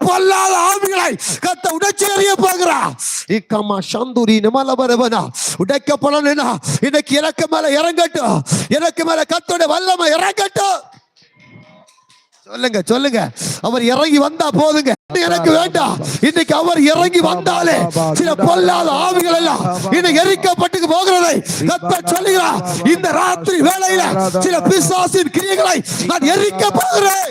பொல்லாத ஆவிகளை கத்த உடைச்சு எறிய போகிறா. இக்கம்மா சந்துரி நிமலபரவனா உடைக்கப்படனா இன்னைக்கு எனக்கு மேல இறங்கட்டும், எனக்கு மேல கத்தோட வல்லமை இறங்கட்டும். சொல்லுங்க சொல்லுங்க, அவர் இறங்கி வந்தா போதுங்க, எனக்கு வேண்டாம். இன்னைக்கு அவர் இறங்கி வந்தாலே சில பொல்லாத ஆவிகள் எல்லாம் இன்னைக்கு எரிக்கப்பட்டு போகிறதை கர்த்தர் சொல்லுகிறார். இந்த ராத்திரி வேளையில சில பிசாசின் கிரியைகளை நான் எரிக்க போகிறேன்.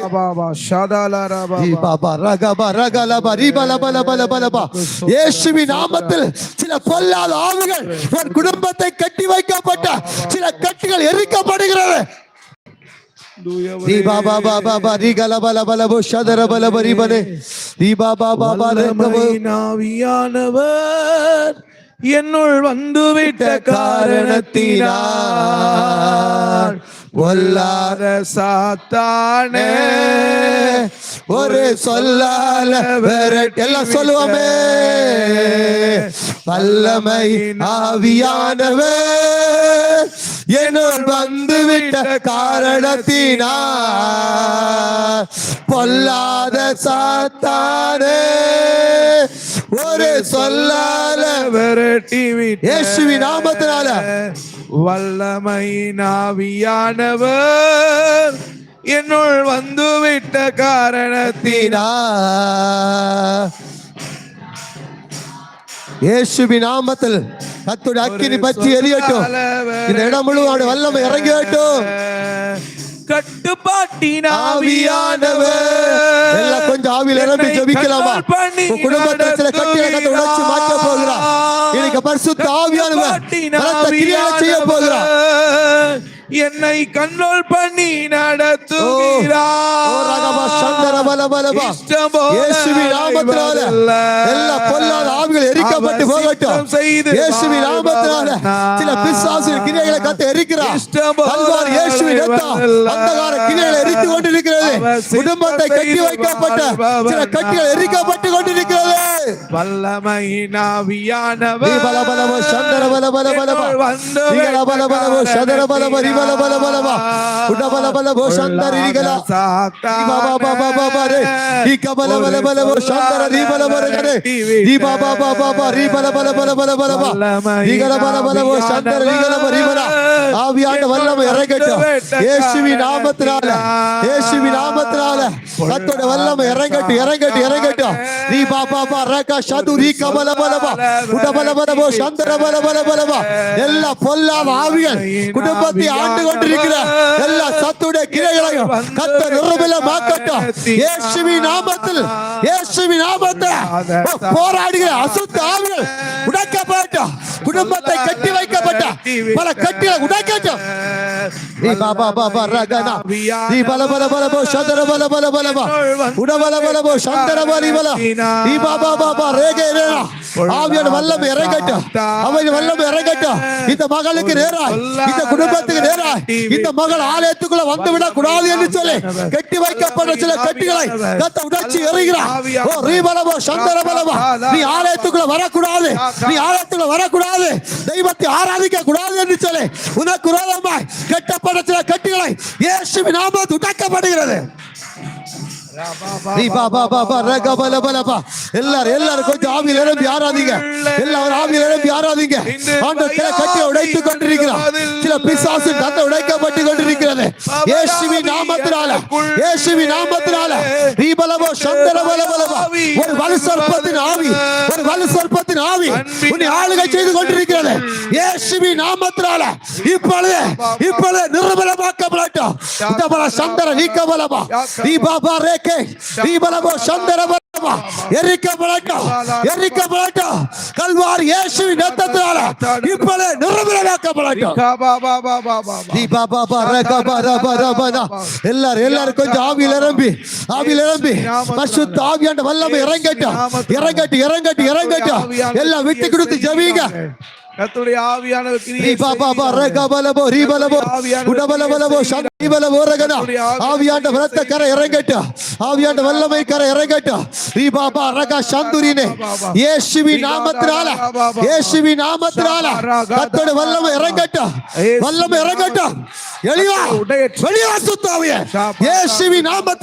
இயேசுவின் நாமத்தில் சில பொல்லாத ஆவிகள் உன் குடும்பத்தை கட்டி வைக்கப்பட்ட சில கட்டுகள் எரிக்கப்படுகிறது. என்னுள் வந்துவிட்ட காரணத்தினால் பொல்லாத சாத்தானே ஒரு சொல்லால விரட்டு. எல்லாம் சொல்லுவோமே, வல்லமை ஆவியானவர் என்னுள் வந்துவிட்ட காரணத்தினால் பொல்லாத சாத்தானே ஒரு சொல்லால விரட்டி இயேசுவின் நாமத்தினால வல்லமை ஆவியானவர் என்னுள் வந்துவிட்ட காரணத்தினால் இயேசுவின் நாமத்தில் கர்த்தருடைய அக்கினி பற்றி எரியட்டும். இந்த இடம் முழுவதும் வல்லமை இறங்கட்டும். கட்டுப்பாட்டின் ஆவியானவர் எல்லாம் கொஞ்சம் ஆவியில் நிரம்பி ஜெபிக்கலாமா? குடும்பத்தில் சில கட்டிகளை கர்த்தர் உடைச்சு மாற்ற போகிறார். இன்னைக்கு பரிசுத்த ஆவியானவர் பலத்த கிரியை செய்ய போகிறார். என்னை கண்ட்ரோல் பண்ணி நடத்துகிறார். இயேசுவின் நாமத்தினால எல்லா பொல்லாத ஆவிகள் எரிக்கப்பட்டு போகட்டும். இயேசுவின் நாமத்தினால சில பிசாசின் கிரியைகளை கர்த்தர் எரிக்கிறார். கல்வாரி இயேசுவின் இரத்தம் அந்தகார கிரியைகளை எரித்து கொண்டிருக்கிறது. குடும்பத்தை கட்டி வைக்கப்பட்ட சில கட்டிகள் எரிக்கப்பட்டு கொண்டிருக்கிறது. வல்லமையின் ஆவியானவர் பலபலவோ சந்தர பலபலபலவா பலபலபலவோ சதர பலபரி பலபலபலவா உடபலபலவோ சந்தரி நிகலா பாபா பாபா பாபா ரே இகபலபலபலவோ சந்தர ரிபலபரகரே ரி பாபா பாபா பாபா ரிபலபலபலபலபலவா நிகலபலபலவோ சந்தர நிகலபரிபலா ஆவியான வல்லமை இறங்கட்டும். இயேசுவின் நாமத்தினால இயேசுவின் நாமத்தினால கர்த்தருடைய வல்லமை இறங்கட்டும் இறங்கட்டும் இறங்கட்டும். ரி பாபா பாபா ரக ஷது ரி கபலபலபா உடபலபலவோ சந்தர பலபலபலவா எல்லா பொல்லாத ஆவிகள் குடும்பத்தை ஆண்டு கொண்டிருக்கிற எல்லா சத்துடைய கிரைகளையும் கர்த்தர் நிர்மூலமாக்கட்டும். இயேசுவின் நாமத்தில் இயேசுவின் நாமத்தில் போராடுகிற அசுத்த ஆவிகள் உடைக்கப்படட்டும். குடும்பத்தை கட்டி வைக்கப்பட்ட பல கட்டிகளை உடைக்கட்டும். நீ பாபா பாபா ரகனா நீ பலபலபலபோ சந்தர பலபலபலபா உடபலபலபோ சந்தர பலிபலா நீ பாபா பாபா ரேகேரா ஆவியான வல்லமை இறங்கட்டும். அவன் வல்லமை இறங்கட்டும். இந்த மகளுக்கு நேராய் இந்த குடும்பத்துக்கு நேராய் இந்த மகள் ஆலயத்துக்குள்ள வந்து விட கூடாது என்று சொல்லி கட்டி வைக்கப்பட்ட சில கட்டிகளை கர்த்தர் உடைச்சு எறிகிறார். ஓ ரீபலபோ சந்தர பலபா நீ ஆலயத்துக்குள்ள வரக்கூடாது, நீ ஆலயத்துக்குள்ள வரக்கூடாது, தெய்வத்தை ஆராதிக்க கூடாது என்று சொல்லி உனக்கு விரோதமாய் கட்டப்பட்ட சில கட்டிகளை இயேசுவின் நாமத்தில் உடைக்கப்படுகிறது. எல்லாரும் கொஞ்சம் ஆவியில் நிரம்பி ஆராதிங்க. எல்லாரும் ஆவியில் நிரம்பி ஆராதிங்க. ஆண்டவர் கட்டியை உடைத்துக் கொண்டிருக்கிறார். சில பிசாசின் தந்தை உடைக்கப்பட்டு கொண்டிருக்கிறது. இயேசுவின் நாமத்தினால இயேசுவின் நாமத்தினால ரீபலவோ சந்தரபலபலவா ஒரு வலு சர்ப்பத்தின் ஆவி ஒரு வலு சர்ப்பத்தின் ஆவி உன்னை ஆளுகை செய்து கொண்டிருக்கிறது. இயேசுவின் நாமத்தினால இப்பொழுது இப்பொழுது நிர்மூலமாக்கப்படட்டும். சந்தர நீக்கபலவா ரீபாபா ரேகே ரீபலவோ சந்தரபலவா எரிக்கப்படட்டும் எரிக்கப்படட்டும். கல்வாரி இயேசுவின் இரத்தத்தினால இப்பொழுது நிர்மூலமாக்கப்படட்டும். எல்லாரும் கொஞ்சம் ஆவியில் நிரம்பி ஆவியில் நிரம்பி பரிசுத்த ஆவியான வல்லமை இறங்கட்டும் இறங்கட்டும் இறங்கட்டும் இறங்கட்டும். எல்லாம் விட்டு கொடுத்து ஜெபிங்க. கர்த்தருடைய ஆவியானவர் கிரியை பாபா ரகபலபோ ரீபலபோ உடபலபலபோ சந்திபலபோ ரகனா ஆவியாண்ட வரத்த கரை இறங்கட்டும். ஆவியாண்ட வல்லமை கரை இறங்கட்டும். ரீ பாபா ரக சந்துரினே இயேசுவின் நாமத்தினால இயேசுவின் நாமத்தினால கர்த்தருடைய வல்லமை இறங்கட்டும் வல்லமை இறங்கட்டும். வெளிவா வெளிவா சுத்தாவியே இயேசுவின் நாமத்தினால